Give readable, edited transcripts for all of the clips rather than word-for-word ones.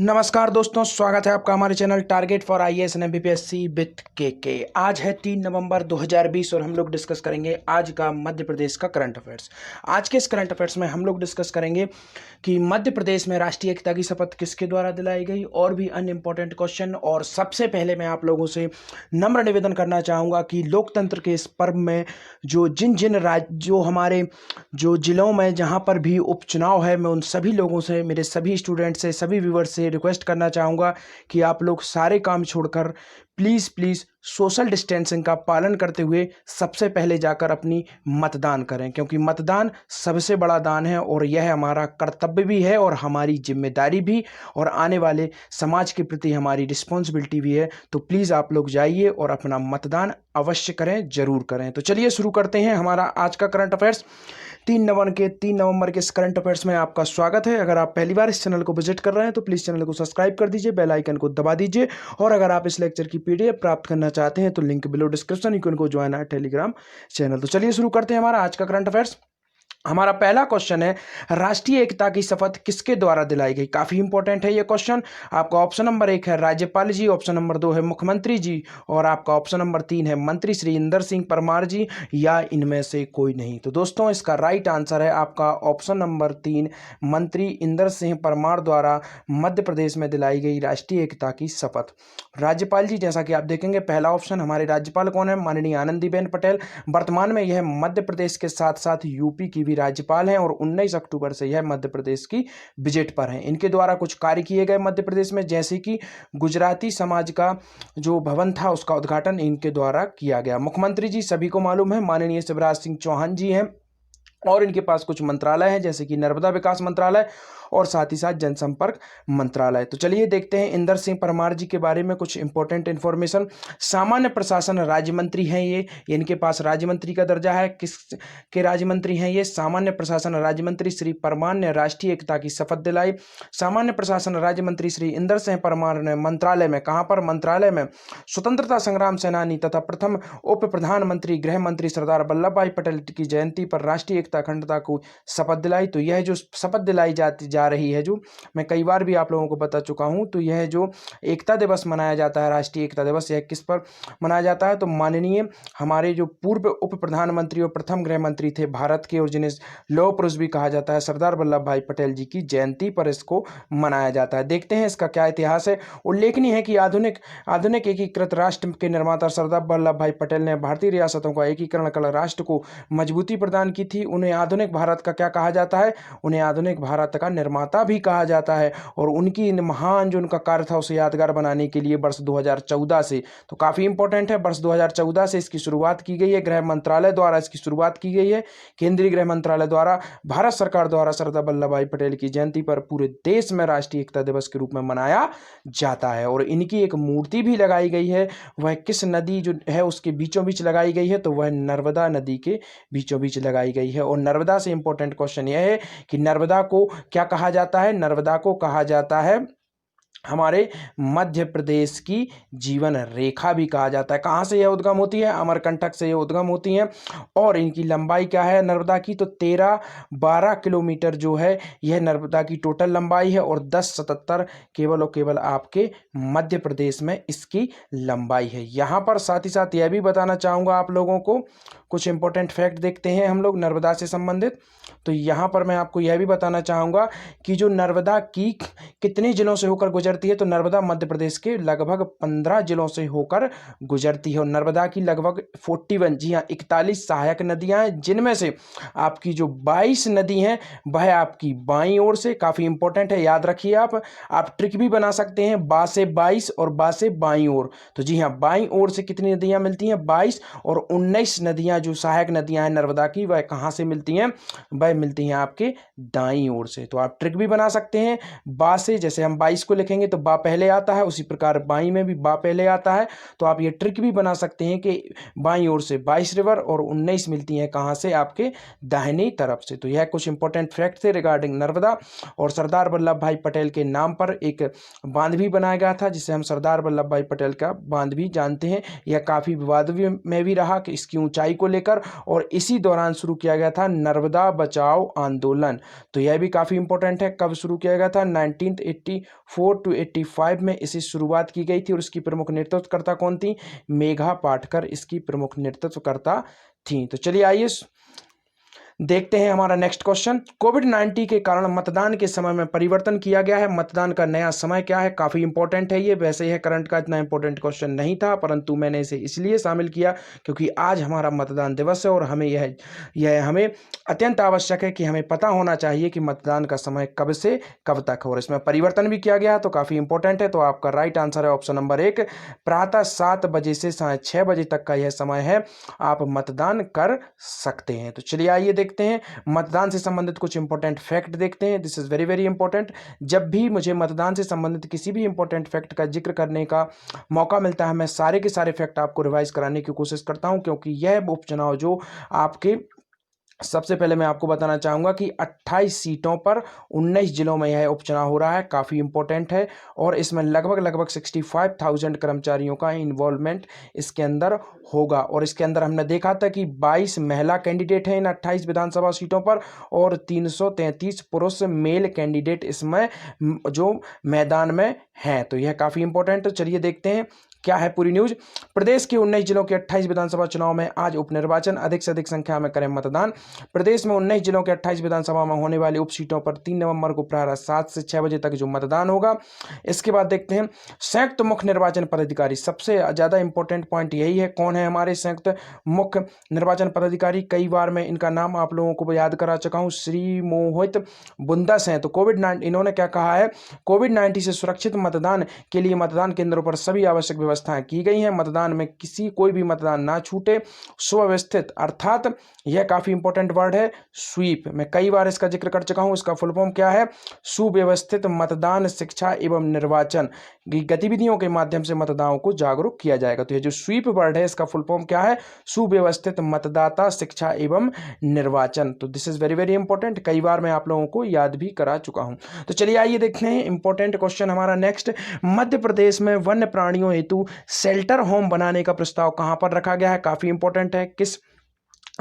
नमस्कार दोस्तों, स्वागत है आपका हमारे channel target for IAS and MPPSC with के। आज है 3 नवंबर 2020 और हम लोग डिस्कस करेंगे आज का मध्य प्रदेश का करंट अफेयर्स। आज के इस करंट अफेयर्स में हम लोग डिस्कस करेंगे कि मध्य प्रदेश में राष्ट्रीय एकता की शपथ किसके द्वारा दिलाई गई और भी अन्य इंपॉर्टेंट क्वेश्चन। और सबसे पहले मैं आप लोगों से नम्र निवेदन करना चाहूँगा कि लोकतंत्र के इस पर्व में जो हमारे जिलों में जहाँ पर भी उपचुनाव है, मैं उन सभी लोगों से, मेरे सभी स्टूडेंट से, सभी व्यूवर्स से रिक्वेस्ट करना चाहूँगा कि आप लोग सारे काम छोड़कर प्लीज़ सोशल डिस्टेंसिंग का पालन करते हुए सबसे पहले जाकर अपनी मतदान करें, क्योंकि मतदान सबसे बड़ा दान है और यह हमारा कर्तव्य भी है और हमारी जिम्मेदारी भी और आने वाले समाज के प्रति हमारी रिस्पॉन्सिबिलिटी भी है। तो प्लीज़ आप लोग जाइए और अपना मतदान अवश्य करें, ज़रूर करें। तो चलिए शुरू करते हैं हमारा आज का करंट अफेयर्स। 3 नवंबर के इस करंट अफेयर्स में आपका स्वागत है। अगर आप पहली बार इस चैनल को विजिट कर रहे हैं तो प्लीज़ चैनल को सब्सक्राइब कर दीजिए, बेल आइकन को दबा दीजिए। और अगर आप इस लेक्चर की पीडीएफ प्राप्त करना चाहते हैं तो link below description, you can go join our Telegram channel. तो चलिए शुरू करते हैं हमारा आज का करंट अफेयर्स। हमारा पहला क्वेश्चन है, राष्ट्रीय एकता की शपथ किसके द्वारा दिलाई गई। काफी इंपॉर्टेंट है ये क्वेश्चन। आपका ऑप्शन नंबर 1 है राज्यपाल जी, ऑप्शन नंबर 2 है मुख्यमंत्री जी और आपका ऑप्शन नंबर 3 है मंत्री श्री इंदर सिंह परमार जी, या इनमें से कोई नहीं। तो दोस्तों इसका राइट आंसर है आपका ऑप्शन नंबर 3, मंत्री इंदर सिंह परमार द्वारा मध्य प्रदेश में दिलाई गई राष्ट्रीय एकता की शपथ। राज्यपाल जी, जैसा कि आप देखेंगे पहला ऑप्शन, हमारे राज्यपाल कौन है, माननीय आनंदीबेन पटेल। वर्तमान में यह मध्य प्रदेश के साथ साथ यूपी की भी राज्यपाल हैं और 19 अक्टूबर से यह मध्य प्रदेश की विजिट पर हैं। इनके द्वारा कुछ कार्य किए गए मध्य प्रदेश में, जैसे कि गुजराती समाज का जो भवन था उसका उद्घाटन इनके द्वारा किया गया। मुख्यमंत्री जी सभी को मालूम है माननीय शिवराज सिंह चौहान जी हैं और इनके पास कुछ मंत्रालय हैं, जैसे कि नर्मदा विकास मंत्रालय और साथ ही साथ जनसंपर्क मंत्रालय। तो चलिए देखते हैं इंदर सिंह परमार जी के बारे में कुछ इंपॉर्टेंट इन्फॉर्मेशन। सामान्य प्रशासन राज्य मंत्री हैं ये, इनके पास राज्य मंत्री का दर्जा है। किस के राज्य मंत्री हैं ये, सामान्य प्रशासन राज्य मंत्री श्री परमार ने राष्ट्रीय एकता की शपथ दिलाई। सामान्य प्रशासन राज्य मंत्री श्री इंदर सिंह परमार ने मंत्रालय में, कहां पर, मंत्रालय में स्वतंत्रता संग्राम सेनानी तथा प्रथम उप प्रधानमंत्री गृह मंत्री सरदार वल्लभ भाई पटेल की जयंती पर राष्ट्रीय एकता अखंडता को शपथ दिलाई। तो यह जो शपथ दिलाई जा रही है, जो मैं कई बार भी आप लोगों को बता चुका हूं, तो यह जो एकता दिवस मनाया जाता है, राष्ट्रीय एकता दिवस, यह किस पर मनाया जाता है, तो माननीय हमारे जो पूर्व उप प्रधानमंत्री और प्रथम गृह मंत्री थे भारत के और जिन्हें लौह पुरुष भी कहा जाता है, सरदार वल्लभ भाई पटेल जी की जयंती पर इसको मनाया जाता है। देखते हैं इसका क्या इतिहास है। उल्लेखनीय है कि आधुनिक एकीकृत राष्ट्र के निर्माता सरदार वल्लभ भाई पटेल ने भारतीय रियासतों का एकीकरण कर राष्ट्र को मजबूती प्रदान की थी। उन्हें आधुनिक भारत का क्या कहा जाता है, उन्हें आधुनिक भारत का निर्माता भी कहा जाता है। और उनकी महान जो उनका कार्य था उसे यादगार बनाने के लिए वर्ष 2014 से, तो काफ़ी इंपॉर्टेंट है, वर्ष 2014 से इसकी शुरुआत की गई है। गृह मंत्रालय द्वारा इसकी शुरुआत की गई है, केंद्रीय गृह मंत्रालय द्वारा, भारत सरकार द्वारा सरदार वल्लभ भाई पटेल की जयंती पर पूरे देश में राष्ट्रीय एकता दिवस के रूप में मनाया जाता है। और इनकी एक मूर्ति भी लगाई गई है, वह किस नदी जो है उसके बीचों बीच लगाई गई है, तो वह नर्मदा नदी के बीचों बीच लगाई गई है। और नर्मदा से इंपॉर्टेंट क्वेश्चन यह है कि नर्मदा को क्या कहा जाता है, नर्मदा को कहा जाता है हमारे मध्य प्रदेश की जीवन रेखा भी कहा जाता है। कहाँ से यह उद्गम होती है, अमरकंटक से यह उद्गम होती है। और इनकी लंबाई क्या है नर्मदा की, तो 13-12 किलोमीटर जो है यह नर्मदा की टोटल लंबाई है और 1077 केवल और केवल आपके मध्य प्रदेश में इसकी लंबाई है। यहाँ पर साथ ही साथ यह भी बताना चाहूँगा आप लोगों को, कुछ इंपॉर्टेंट फैक्ट देखते हैं हम लोग नर्मदा से संबंधित। तो यहाँ पर मैं आपको यह भी बताना चाहूँगा कि जो नर्मदा की कितने जिलों से होकर गुजरती है, तो नर्मदा मध्य प्रदेश के लगभग 15 जिलों से होकर गुजरती है। और नर्मदा की लगभग 41, जी हाँ 41 सहायक नदियाँ हैं, जिनमें से आपकी जो 22 नदी हैं वह आपकी बाईं ओर से, काफ़ी इंपॉर्टेंट है, याद रखिए आप ट्रिक भी बना सकते हैं, बा से 22 और बा से बाईं ओर। तो जी हाँ बाईं ओर से कितनी नदियाँ मिलती हैं, 22, और 19 नदियाँ जो सहायक नदियाँ हैं नर्मदा की, वह कहाँ से मिलती हैं, वह मिलती हैं आपके दाईं ओर से। तो आप ट्रिक भी बना सकते हैं, बा से, जैसे हम 22 को लिखेंगे तो बा पहले आता है, उसी प्रकार बाईं में भी बा पहले आता है। तो आप ये ट्रिक भी बना सकते हैं कि बाईं ओर से 22 रिवर और 19 मिलती हैं कहाँ से, आपके दाहिनी तरफ से। तो यह कुछ इंपॉर्टेंट फैक्ट थे रिगार्डिंग नर्मदा। और सरदार वल्लभ भाई पटेल के नाम पर एक बांध भी बनाया गया था, जिसे हम सरदार वल्लभ भाई पटेल का बांध भी जानते हैं। यह काफ़ी विवाद में भी रहा कि इसकी ऊंचाई को लेकर, और इसी दौरान शुरू किया गया था नर्मदा बचाओ आंदोलन। तो यह भी काफ़ी इंपॉर्टेंट है, कब शुरू किया गया था, 1984 टू 1985 में इसी शुरुआत की गई थी और इसकी प्रमुख नेतृत्वकर्ता कौन थी? मेघा पाटकर इसकी प्रमुख नेतृत्वकर्ता थी। तो चलिए आइए देखते हैं हमारा नेक्स्ट क्वेश्चन। कोविड-19 के कारण मतदान के समय में परिवर्तन किया गया है। मतदान का नया समय क्या है? काफ़ी इंपॉर्टेंट है ये। वैसे यह करंट का इतना इंपॉर्टेंट क्वेश्चन नहीं था, परंतु मैंने इसे इसलिए शामिल किया क्योंकि आज हमारा मतदान दिवस है और हमें यह हमें अत्यंत आवश्यक है कि हमें पता होना चाहिए कि मतदान का समय कब से कब तक है और इसमें परिवर्तन भी किया गया है, तो काफ़ी इंपॉर्टेंट है। तो आपका राइट आंसर है ऑप्शन नंबर 1, प्रातः 7 बजे से साढ़े 6 बजे तक का यह समय है, आप मतदान कर सकते हैं। तो चलिए आइए देखते हैं मतदान से संबंधित कुछ इंपॉर्टेंट फैक्ट देखते हैं। This is very very important. जब भी मुझे मतदान से संबंधित किसी भी इंपॉर्टेंट फैक्ट का जिक्र करने का मौका मिलता है, मैं सारे के सारे फैक्ट आपको रिवाइज कराने की कोशिश करता हूं, क्योंकि यह उपचुनाव जो आपके सबसे पहले मैं आपको बताना चाहूँगा कि 28 सीटों पर 19 जिलों में यह उपचुनाव हो रहा है, काफ़ी इंपॉर्टेंट है और इसमें लगभग 65,000 कर्मचारियों का इन्वॉल्वमेंट इसके अंदर होगा। और इसके अंदर हमने देखा था कि 22 महिला कैंडिडेट हैं इन 28 विधानसभा सीटों पर और 333 पुरुष मेल कैंडिडेट इसमें जो मैदान में हैं। तो यह काफ़ी इंपॉर्टेंट। तो चलिए देखते हैं क्या है पूरी न्यूज। प्रदेश के 19 जिलों के 28 विधानसभा चुनाव में आज उपनिर्वाचन, अधिक से अधिक संख्या में करें मतदान। प्रदेश में 19 जिलों के 28 विधानसभा में होने वाली उप सीटों पर 3 नवंबर को प्रातः 7 से 6 बजे तक जो मतदान होगा। इसके बाद देखते हैं संयुक्त मुख्य निर्वाचन पदाधिकारी। सबसे ज्यादा इंपॉर्टेंट पॉइंट यही है, कौन है हमारे संयुक्त मुख्य निर्वाचन पदाधिकारी। कई बार मैं इनका नाम आप लोगों को याद करा चुका हूं, श्री मोहित बुंदस हैं। तो इन्होंने क्या कहा है, कोविड-19 से सुरक्षित मतदान के लिए मतदान केंद्रों पर सभी आवश्यक व्यवस्थाएं की गई हैं, मतदान में कोई भी मतदान ना छूटे, सुव्यवस्थित, अर्थात यह काफी इंपॉर्टेंट वर्ड है स्वीप। मैं कई बार इसका जिक्र कर चुका हूं, इसका फुल फॉर्म क्या है, सुव्यवस्थित मतदान शिक्षा एवं निर्वाचन की गतिविधियों के माध्यम से मतदाताओं को जागरूक किया जाएगा। तो ये जो स्वीप वर्ड है इसका फुल फॉर्म क्या है, सुव्यवस्थित मतदाता शिक्षा एवं निर्वाचन। तो this is very very important, कई बार मैं आप लोगों को याद भी करा चुका हूं। तो चलिए आइए देखते हैं इंपॉर्टेंट क्वेश्चन हमारा नेक्स्ट। मध्य प्रदेश में वन्य प्राणियों हेतु शेल्टर होम बनाने का प्रस्ताव कहां पर रखा गया है? काफी इंपॉर्टेंट है, किस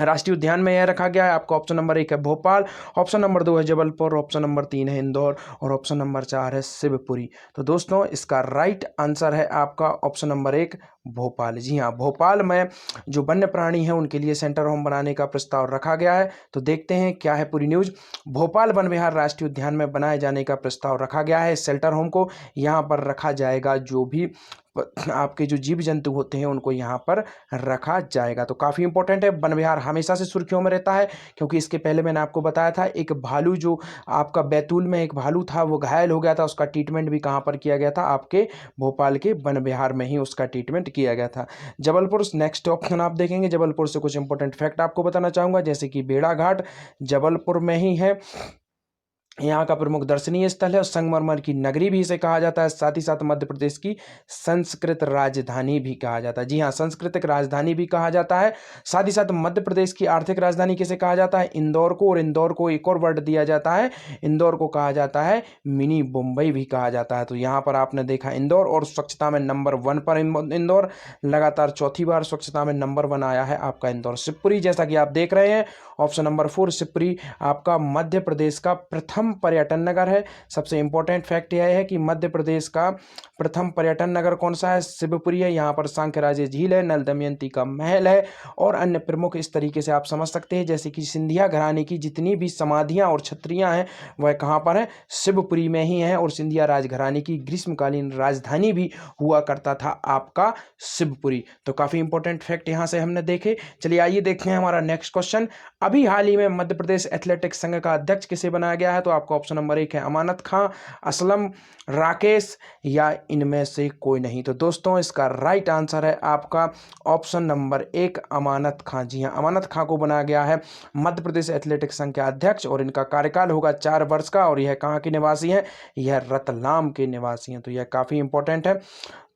राष्ट्रीय उद्यान में यह रखा गया है? आपका ऑप्शन नंबर 1 है भोपाल, ऑप्शन नंबर 2 है जबलपुर, ऑप्शन नंबर 3 है इंदौर और ऑप्शन नंबर 4 है शिवपुरी। तो दोस्तों इसका राइट आंसर है आपका ऑप्शन नंबर 1 भोपाल। जी हाँ, भोपाल में जो वन्य प्राणी हैं उनके लिए सेंटर होम बनाने का प्रस्ताव रखा गया है। तो देखते हैं क्या है पूरी न्यूज। भोपाल वन विहार राष्ट्रीय उद्यान में बनाए जाने का प्रस्ताव रखा गया है। शेल्टर होम को यहाँ पर रखा जाएगा, जो भी आपके जो जीव जंतु होते हैं उनको यहाँ पर रखा जाएगा। तो काफ़ी इंपॉर्टेंट है। वन विहार हमेशा से सुर्खियों में रहता है, क्योंकि इसके पहले मैंने आपको बताया था एक भालू, जो आपका बैतूल में एक भालू था वो घायल हो गया था, उसका ट्रीटमेंट भी कहाँ पर किया गया था, आपके भोपाल के वन विहार में ही उसका ट्रीटमेंट किया गया था। जबलपुर नेक्स्ट ऑप्शन आप देखेंगे, जबलपुर से कुछ इंपॉर्टेंट फैक्ट आपको बताना चाहूँगा, जैसे कि बेड़ाघाट जबलपुर में ही है, यहाँ का प्रमुख दर्शनीय स्थल है और संगमरमर की नगरी भी इसे कहा जाता है। साथ ही साथ मध्य प्रदेश की संस्कृत राजधानी भी कहा जाता है। जी हाँ, सांस्कृतिक राजधानी भी कहा जाता है। साथ ही साथ मध्य प्रदेश की आर्थिक राजधानी किसे कहा जाता है? इंदौर को। और इंदौर को एक और वर्ड दिया जाता है, इंदौर को कहा जाता है मिनी मुंबई भी कहा जाता है। तो यहाँ पर आपने देखा इंदौर, और स्वच्छता में नंबर 1 पर इंदौर, लगातार चौथी बार स्वच्छता में नंबर 1 आया है आपका इंदौर। शिवपुरी, जैसा कि आप देख रहे हैं ऑप्शन नंबर 4 शिवपुरी आपका मध्य प्रदेश का प्रथम पर्यटन नगर है। सबसे इंपॉर्टेंट फैक्ट यह है कि मध्य प्रदेश का प्रथम पर्यटन नगर कौन सा है? शिवपुरी है। यहाँ पर सांकराजे झील है, नल दमयंती का महल है और अन्य प्रमुख, इस तरीके से आप समझ सकते हैं, जैसे कि सिंधिया घराने की जितनी भी समाधियाँ और छत्रियाँ हैं वह कहाँ पर है? शिवपुरी में ही है। और सिंधिया राजघराने की ग्रीष्मकालीन राजधानी भी हुआ करता था आपका शिवपुरी। तो काफ़ी इंपॉर्टेंट फैक्ट यहाँ से हमने देखे। चलिए आइए देखते हैं हमारा नेक्स्ट क्वेश्चन। अभी हाल ही में मध्य प्रदेश एथलेटिक्स संघ का अध्यक्ष किसे बनाया गया है? तो आपका ऑप्शन नंबर 1 है अमानत खां, असलम, राकेश या इनमें से कोई नहीं। तो दोस्तों इसका राइट आंसर है आपका ऑप्शन नंबर 1 अमानत खां। जी हाँ, अमानत खां को बनाया गया है मध्य प्रदेश एथलेटिक्स संघ के अध्यक्ष और इनका कार्यकाल होगा 4 वर्ष का। और यह कहाँ के निवासी हैं? यह रतलाम के निवासी हैं। तो यह काफ़ी इंपॉर्टेंट है।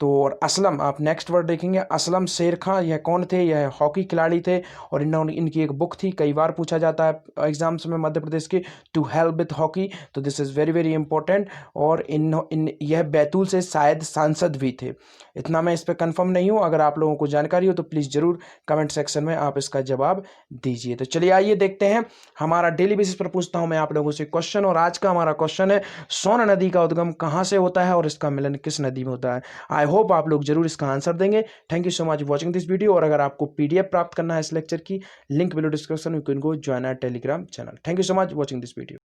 तो और असलम, आप नेक्स्ट वर्ड देखेंगे, असलम शेर खां, यह कौन थे? यह हॉकी खिलाड़ी थे और इन्होंने, इनकी एक बुक थी, कई बार पूछा जाता है एग्जाम्स में मध्य प्रदेश के, टू हेल्प विथ हॉकी, तो this is very very important. और इन यह बैतूल से शायद सांसद भी थे, इतना मैं इस पर कंफर्म नहीं हूँ। अगर आप लोगों को जानकारी हो तो प्लीज़ ज़रूर कमेंट सेक्शन में आप इसका जवाब दीजिए। तो चलिए आइए देखते हैं, हमारा डेली बेसिस पर पूछता हूँ मैं आप लोगों से क्वेश्चन, और आज का हमारा क्वेश्चन है सोन नदी का उद्गम कहाँ से होता है और इसका मिलन किस नदी में होता है। आई होप आप लोग जरूर इसका आंसर देंगे। Thank you so much watching this video. और अगर आपको PDF प्राप्त करना है इस लेक्चर की, link below description, you can go join our Telegram channel. Thank you so much watching this video.